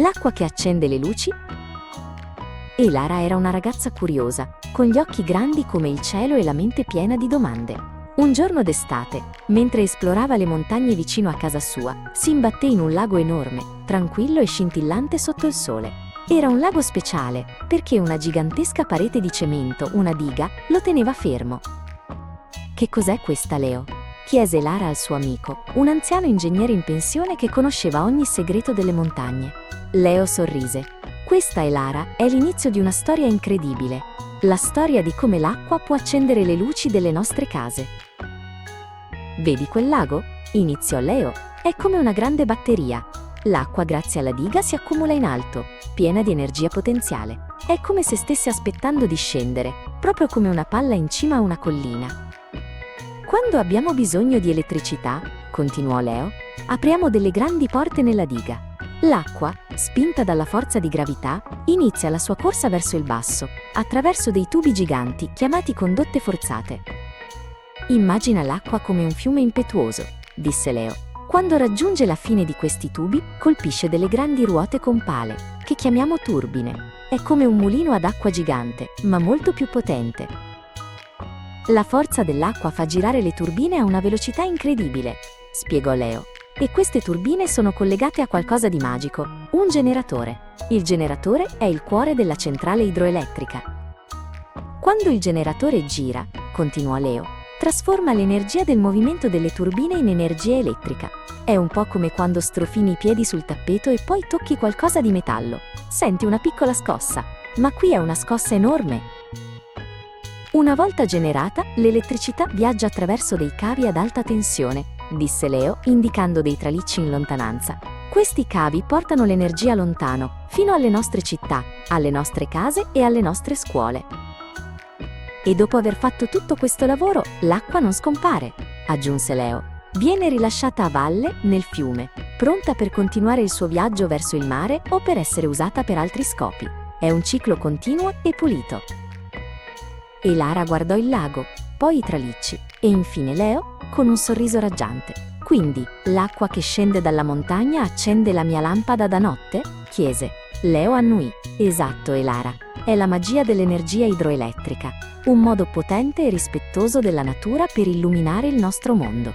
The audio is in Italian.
L'acqua che accende le luci? Elara era una ragazza curiosa, con gli occhi grandi come il cielo e la mente piena di domande. Un giorno d'estate, mentre esplorava le montagne vicino a casa sua, si imbatté in un lago enorme, tranquillo e scintillante sotto il sole. Era un lago speciale, perché una gigantesca parete di cemento, una diga, lo teneva fermo. «Che cos'è questa, Leo?» chiese Elara al suo amico, un anziano ingegnere in pensione che conosceva ogni segreto delle montagne. Leo sorrise. «Questa, Elara, è l'inizio di una storia incredibile. La storia di come l'acqua può accendere le luci delle nostre case». «Vedi quel lago?» iniziò Leo. «È come una grande batteria. L'acqua, grazie alla diga, si accumula in alto, piena di energia potenziale. È come se stesse aspettando di scendere, proprio come una palla in cima a una collina. Quando abbiamo bisogno di elettricità», continuò Leo, «apriamo delle grandi porte nella diga. L'acqua, spinta dalla forza di gravità, inizia la sua corsa verso il basso, attraverso dei tubi giganti chiamati condotte forzate. Immagina l'acqua come un fiume impetuoso», disse Leo. «Quando raggiunge la fine di questi tubi, colpisce delle grandi ruote con pale, che chiamiamo turbine. È come un mulino ad acqua gigante, ma molto più potente. La forza dell'acqua fa girare le turbine a una velocità incredibile», spiegò Leo. «E queste turbine sono collegate a qualcosa di magico, un generatore. Il generatore è il cuore della centrale idroelettrica. Quando il generatore gira», continuò Leo, «trasforma l'energia del movimento delle turbine in energia elettrica. È un po' come quando strofini i piedi sul tappeto e poi tocchi qualcosa di metallo. Senti una piccola scossa, ma qui è una scossa enorme. Una volta generata, l'elettricità viaggia attraverso dei cavi ad alta tensione», disse Leo, indicando dei tralicci in lontananza. «Questi cavi portano l'energia lontano, fino alle nostre città, alle nostre case e alle nostre scuole. E dopo aver fatto tutto questo lavoro, l'acqua non scompare», aggiunse Leo. «Viene rilasciata a valle, nel fiume, pronta per continuare il suo viaggio verso il mare o per essere usata per altri scopi. È un ciclo continuo e pulito». Elara guardò il lago, poi i tralicci, e infine Leo, con un sorriso raggiante. «Quindi, l'acqua che scende dalla montagna accende la mia lampada da notte?» chiese. Leo annuì. «Esatto, Elara. È la magia dell'energia idroelettrica. Un modo potente e rispettoso della natura per illuminare il nostro mondo».